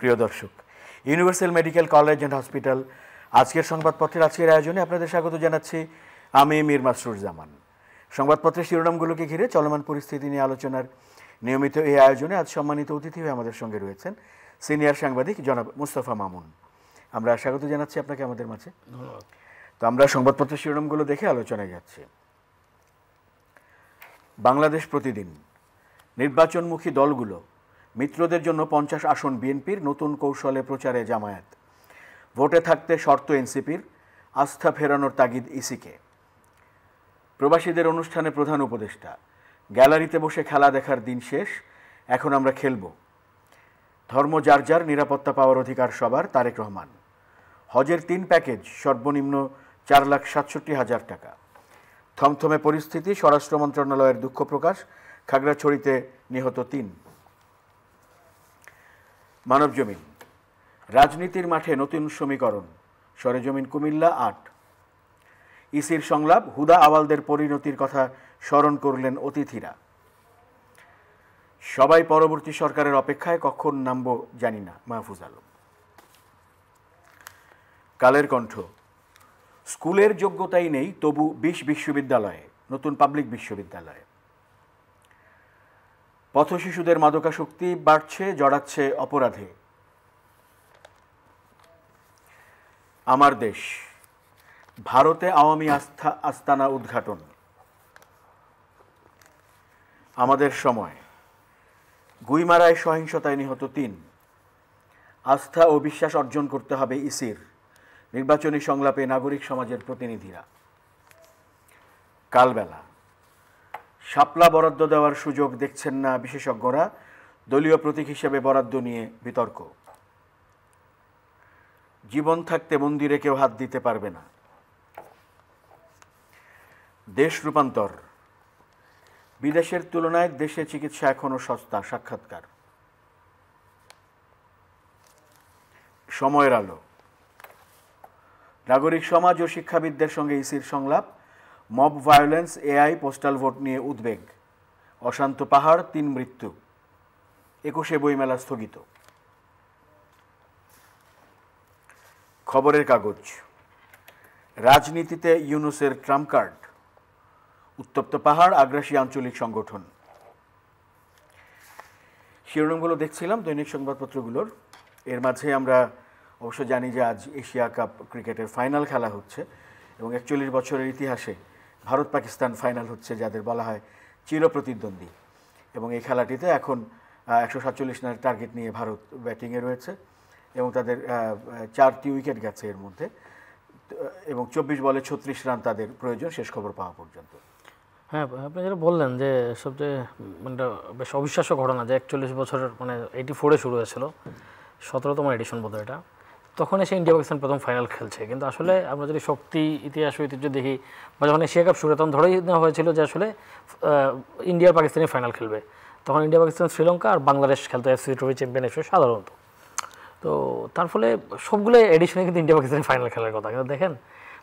প্রিয় দর্শক, universal medical college and hospital আজকের সংবাদপত্রের আজকের আয়োজনে আপনাদের স্বাগত জানাচ্ছি। আমি মীর মাসরুর জামান। সংবাদপত্রের শিরোনামগুলোকে ঘিরে চলমান পরিস্থিতি নিয়ে আলোচনার নিয়মিত এই আয়োজনে আজ সম্মানিত অতিথি হয়ে আমাদের সঙ্গে রয়েছেন সিনিয়র সাংবাদিক জনাব মুস্তফা মামুন। আমরা স্বাগত জানাচ্ছি আপনাকে আমাদের মাঝে। ধন্যবাদ। তো আমরা সংবাদপত্রের শিরোনামগুলো দেখে আলোচনায় যাচ্ছি। বাংলাদেশ প্রতিদিন, নির্বাচনমুখী দলগুলো মিত্রদের জন্য 50 আসন বিএনপির, নতুন কৌশলে প্রচারে জামায়াত, ভোটে থাকতে শর্ত এনসিপির, আস্থা ফেরানোর তাগিদ ইসিকে। প্রবাসীদের অনুষ্ঠানে প্রধান উপদেষ্টা, গ্যালারিতে বসে খেলা দেখার দিন শেষ, এখন আমরা খেলব। ধর্ম যার যার, নিরাপত্তা পাওয়ার অধিকার সবার, তারেক রহমান। হজের 3 প্যাকেজ, সর্বনিম্ন 4,67,000 টাকা। থমথমে পরিস্থিতি, স্বরাষ্ট্র মন্ত্রণালয়ের দুঃখ প্রকাশ, খাগড়াছড়িতে নিহত 3। মানবজমিন, রাজনীতির মাঠে নতুন সমীকরণ, সরেজমিন কুমিল্লা 8। ইসির সংলাপ, হুদা আওয়ালদের পরিণতির কথা স্মরণ করলেন অতিথিরা। সবাই পরবর্তী সরকারের অপেক্ষায়, কখন নামব জানি না, মাহফুজ আলম। কালের কণ্ঠ, স্কুলের যোগ্যতাই নেই তবু 20 বিশ্ববিদ্যালয়ে, নতুন পাবলিক বিশ্ববিদ্যালয়ে। পথশিশুদের মাদকাসক্তি বাড়ছে, জড়াচ্ছে অপরাধে। আমার দেশ, ভারতে আওয়ামী আস্তানা উদ্ঘাটন। আমাদের সময়, গুইমারায় সহিংসতায় নিহত 3। আস্থা ও বিশ্বাস অর্জন করতে হবে ইসির, নির্বাচনী সংলাপে নাগরিক সমাজের প্রতিনিধিরা। কালবেলা, শাপলা বরাদ্দ দেওয়ার সুযোগ দেখছেন না বিশেষজ্ঞরা, দলীয় প্রতীক হিসেবে বরাদ্দ নিয়ে বিতর্ক। জীবন থাকতে মন্দিরে কেউ হাত দিতে পারবে না। দেশ রূপান্তর, বিদেশের তুলনায় দেশে চিকিৎসা এখনো সস্তা, সাক্ষাৎকার। সময়ের আলো, নাগরিক সমাজ ও শিক্ষাবিদদের সঙ্গে ইসির সংলাপ, mob violence, AI, postal vote নিয়ে উদ্বেগ। অশান্ত পাহাড়, 3 মৃত্যু। 21শে বইমেলা স্থগিত। খবরের কাগজ, রাজনীতিতে ইউনূসের ট্রাম্প কার্ড, উত্তপ্ত পাহাড়, আগ্রাসী আঞ্চলিক সংগঠন। শিরোনামগুলো দেখছিলাম দৈনিক সংবাদপত্রগুলোর। এর মাঝে আমরা অবশ্য জানি যে আজ এশিয়া কাপ ক্রিকেটের ফাইনাল খেলা হচ্ছে এবং 41 বছরের ইতিহাসে ভারত পাকিস্তান ফাইনাল হচ্ছে, যাদের বলা হয় চিরপ্রতিদ্বন্দ্বী। এবং এই খেলাটিতে এখন 147 রানের টার্গেট নিয়ে ভারত ব্যাটিংয়ে রয়েছে এবং তাদের 4টি উইকেট গেছে এর মধ্যে, এবং 24 বলে 36 রান তাদের প্রয়োজন শেষ খবর পাওয়া পর্যন্ত। হ্যাঁ, আপনি যেটা বললেন যে সবচেয়ে মানে বেশ অবিশ্বাস্য ঘটনা যে 41 বছরের মানে 84-এ শুরু হয়েছিল, 17তম এডিশন বোধ হয় এটা, তখন এসে ইন্ডিয়া পাকিস্তান প্রথম ফাইনাল খেলছে। কিন্তু আসলে আমরা যদি শক্তি, ইতিহাস, ঐতিহ্য দেখি, বা যখন এশিয়া কাপ শুরু তখন ধরেই নেওয়া হয়েছিল যে আসলে ইন্ডিয়া পাকিস্তানই ফাইনাল খেলবে। তখন ইন্ডিয়া পাকিস্তান, শ্রীলঙ্কা আর বাংলাদেশ খেলতো এফসি ট্রফি চ্যাম্পিয়ন হিসেবে সাধারণত। তো তার ফলে সবগুলো এডিশনে কিন্তু ইন্ডিয়া পাকিস্তানের ফাইনাল খেলার কথা। কিন্তু দেখেন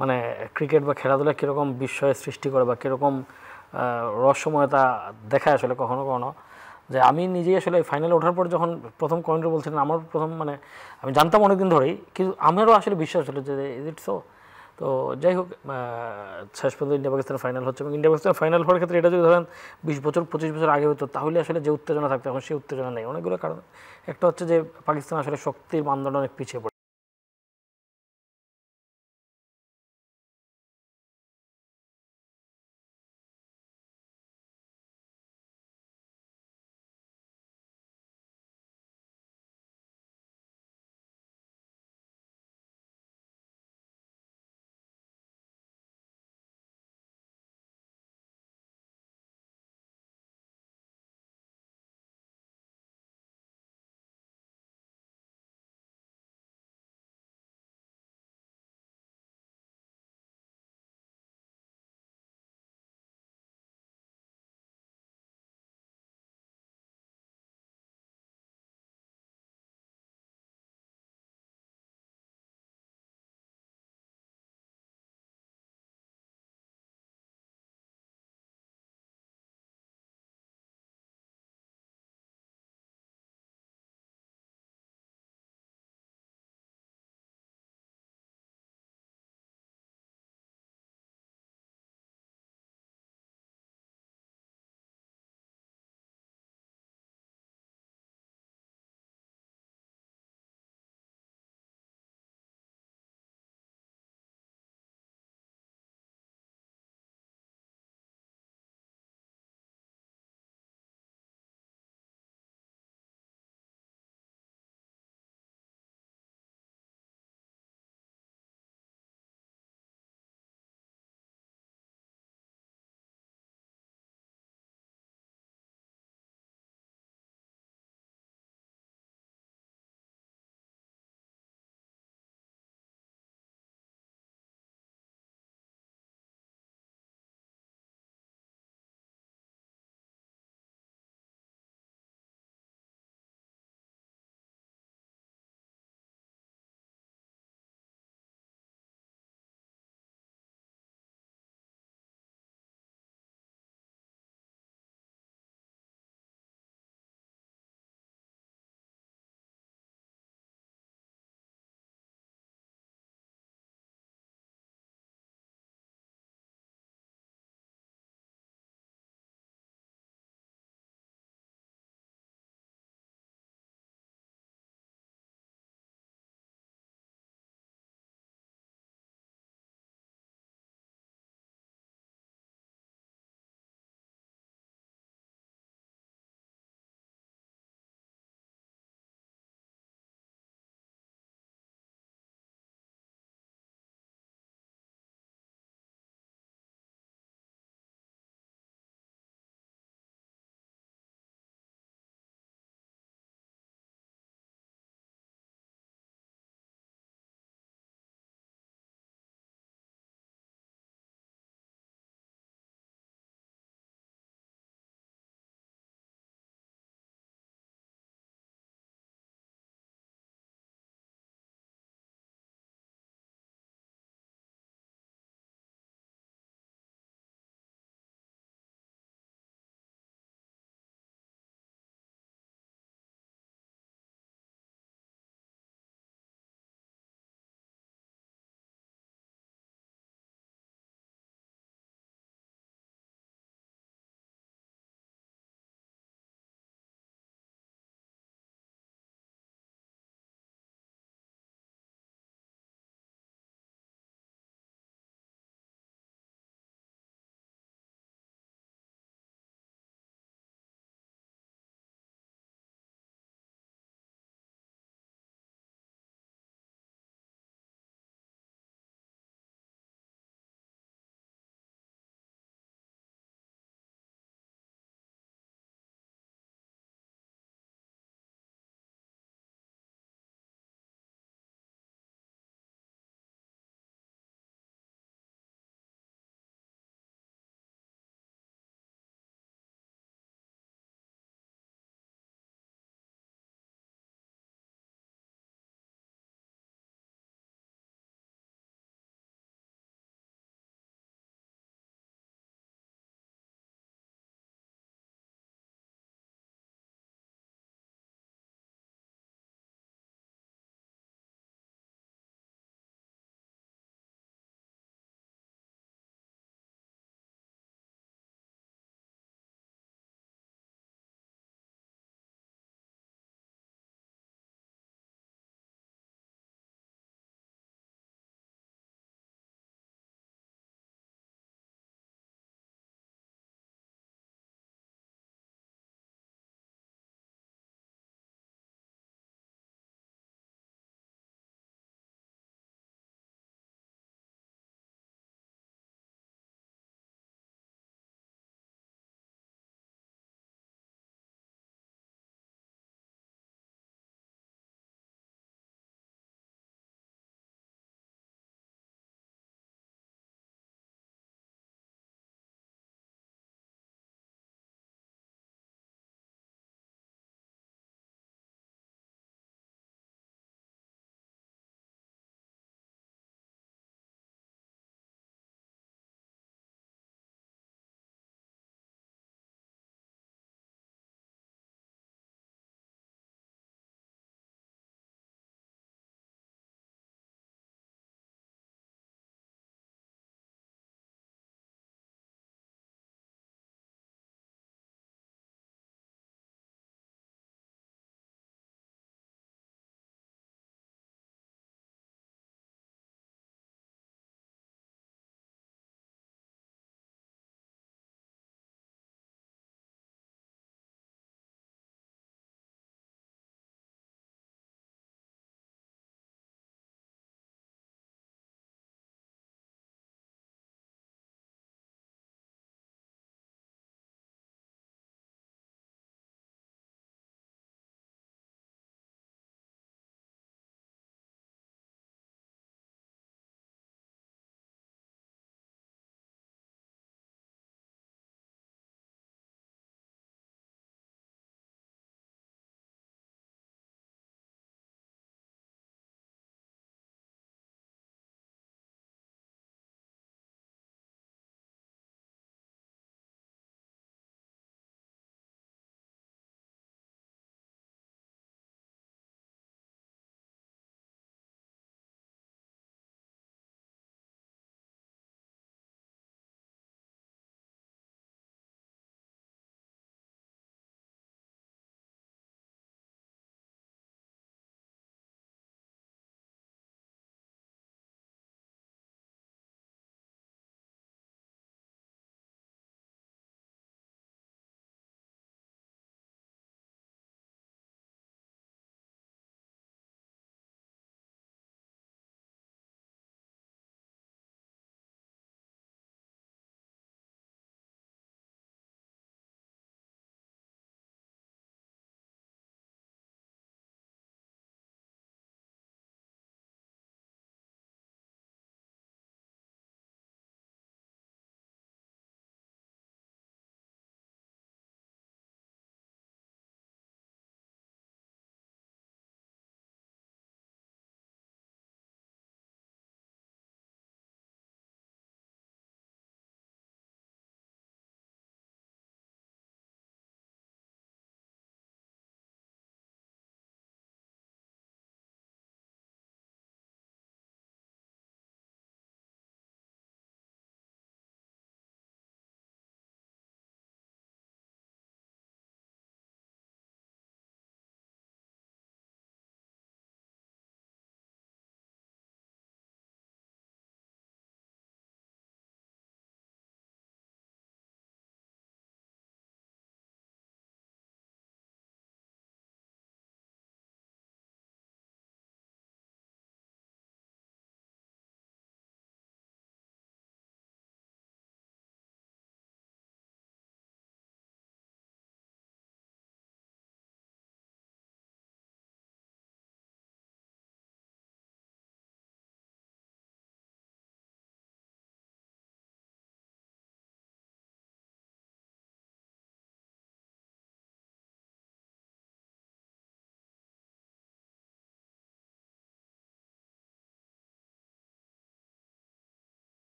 মানে ক্রিকেট বা খেলাধুলা কীরকম বিস্ময়ের সৃষ্টি করে বা কীরকম রহস্যময়তা দেখায় আসলে কখনো কখনো। যে আমি নিজেই আসলে ফাইনালে ওঠার পর যখন প্রথম কমেন্টে বলছিলেন, আমার প্রথম মানে আমি জানতাম অনেকদিন ধরেই, কিন্তু আমারও আসলে বিশ্বাস হলো যে ইজ ইট সো। তো যাই হোক, শেষ পর্যন্ত ইন্ডিয়া পাকিস্তানের ফাইনাল হচ্ছে এবং ইন্ডিয়া পাকিস্তানের ফাইনাল হওয়ার ক্ষেত্রে এটা যদি ধরেন 20 বছর 25 বছর আগে হতো, তাহলে আসলে যে উত্তেজনা থাকতো এখন সেই উত্তেজনা নেই। অনেকগুলো কারণ, একটা হচ্ছে যে পাকিস্তান আসলে শক্তির মানদণ্ড অনেক পিছিয়ে পড়ে।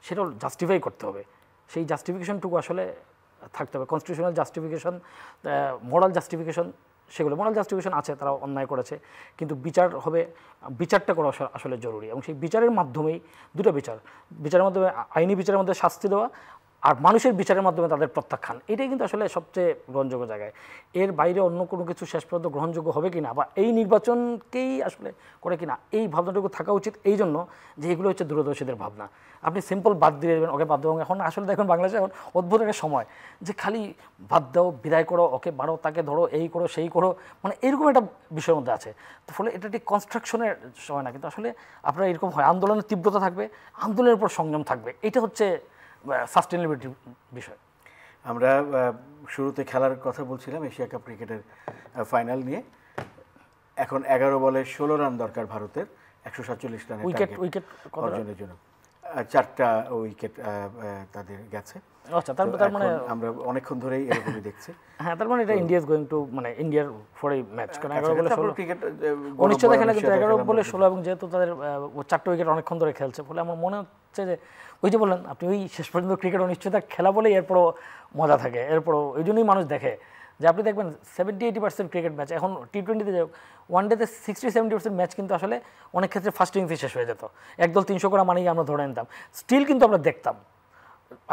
সেটাও জাস্টিফাই করতে হবে। সেই জাস্টিফিকেশনটুকু আসলে থাকতে হবে, কনস্টিটিউশনাল জাস্টিফিকেশন, মোরাল জাস্টিফিকেশন, সেগুলো মোরাল জাস্টিফিকেশন আছে, তারা অন্যায় করেছে, কিন্তু বিচার হবে, বিচারটা করা আসলে জরুরি। এবং সেই বিচারের মাধ্যমেই দুটো বিচারের মাধ্যমে, আইনি বিচারের মধ্যে শাস্তি দেওয়া আর মানুষের বিচারের মাধ্যমে তাদের প্রত্যাখ্যান, এটাই কিন্তু আসলে সবচেয়ে গ্রহণযোগ্য জায়গায়। এর বাইরে অন্য কোনো কিছু শেষ পর্যন্ত গ্রহণযোগ্য হবে কিনা বা এই নির্বাচনকেই আসলে করে কিনা, এই ভাবনাটুকু থাকা উচিত, এই জন্য যে এগুলো হচ্ছে দূরদর্শীদের ভাবনা। আপনি সিম্পল বাদ দিয়ে দেবেন, ওকে বাদ দেবো। এখন আসলে দেখুন বাংলাদেশে এখন অদ্ভুত একটা সময় যে খালি বাদ দাও, বিদায় করো, ওকে বাড়ো, তাকে ধরো, এই করো সেই করো, মানে এরকম একটা বিষয়ের মধ্যে আছে। তো ফলে এটা ঠিক কনস্ট্রাকশনের সময় না, কিন্তু আসলে আপনার এরকম হয়, আন্দোলনের তীব্রতা থাকবে, আন্দোলনের উপর সংযম থাকবে, এটা হচ্ছে সাস্টেনেবিলিটির বিষয়। আমরা শুরুতে খেলার কথা বলছিলাম এশিয়া কাপ ক্রিকেটের ফাইনাল নিয়ে। এখন 11 বলে 16 রান দরকার ভারতের 147 রানের উইকেট অর্জনের জন্য। 4টা উইকেট তাদের গেছে। আচ্ছা, তার মানে আমরা অনেকক্ষণ ধরেই এরকমই দেখছি। হ্যাঁ, তার মানে এটা ইন্ডিয়া ইজ গোয়িং টু, মানে ইন্ডিয়ার ফরেই ম্যাচ, কারণ 11 বলে 16 ক্রিকেট অনিশ্চয়তা খেলা, কিন্তু 11 বলে 16, এবং যেহেতু তাদের 4টা উইকেট অনেকক্ষণ ধরে খেলছে, ফলে আমার মনে হচ্ছে যে ওই যে বললেন আপনি, ওই শেষ পর্যন্ত ক্রিকেট অনিশ্চয়তা খেলা বলেই এরপরও মজা থাকে, এরপরও ওই জন্যই মানুষ দেখে। যে আপনি দেখবেন 70-80% ক্রিকেট ম্যাচ এখন টি20তে যাই হোক, ওয়ানডেতে 60-70% ম্যাচ কিন্তু আসলে অনেক ক্ষেত্রে ফার্স্ট ইনিংসে শেষ হয়ে যেত। একদল 300 করা মানেই আমরা ধরে নিতাম, স্টিল কিন্তু আমরা দেখতাম।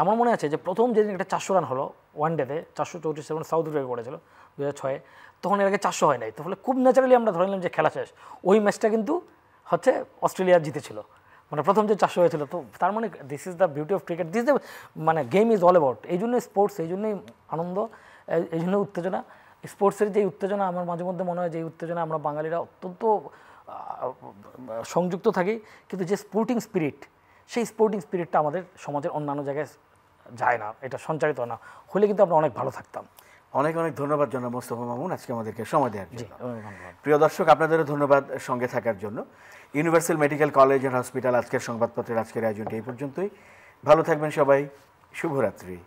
আমার মনে আছে যে প্রথম যেদিন একটা 400 রান হলো ওয়ানডেতে, 434 সাউথ আফ্রিকা করেছিল 2006-এ, তখন এর আগে 400 হয় নাই। তো ফলে খুব ন্যাচারালি আমরা ধরে নিলাম যে খেলা শেষ। ওই ম্যাচটা কিন্তু হচ্ছে অস্ট্রেলিয়া জিতেছিল, মানে প্রথম যে 400 হয়েছিল। তো তার মানে this is the beauty of cricket, this the মানে গেম ইজ অল অ্যাবাউট। এই জন্যই স্পোর্টস, এই জন্যই আনন্দ, এই জন্যই উত্তেজনা। স্পোর্টসের যে উত্তেজনা, আমার মাঝে মধ্যে মনে হয় যে উত্তেজনা আমরা বাঙালিরা অত্যন্ত সংযুক্ত থাকি, কিন্তু যে স্পোর্টিং স্পিরিট, সেই স্পোর্টিং স্পিরিটটা আমাদের সমাজের অন্যান্য জায়গায় যায় না, এটা সঞ্চারিত না হলে কিন্তু আমরা অনেক ভালো থাকতাম। অনেক অনেক ধন্যবাদ জনাব মোস্তফা মামুন আজকে আমাদেরকে সময় দেওয়ার জন্য। প্রিয় দর্শক, আপনাদেরও ধন্যবাদ সঙ্গে থাকার জন্য। Universal medical college and hospital আজকের সংবাদপত্রের আজকের আয়োজনটি এই পর্যন্তই। ভালো থাকবেন সবাই, শুভরাত্রি।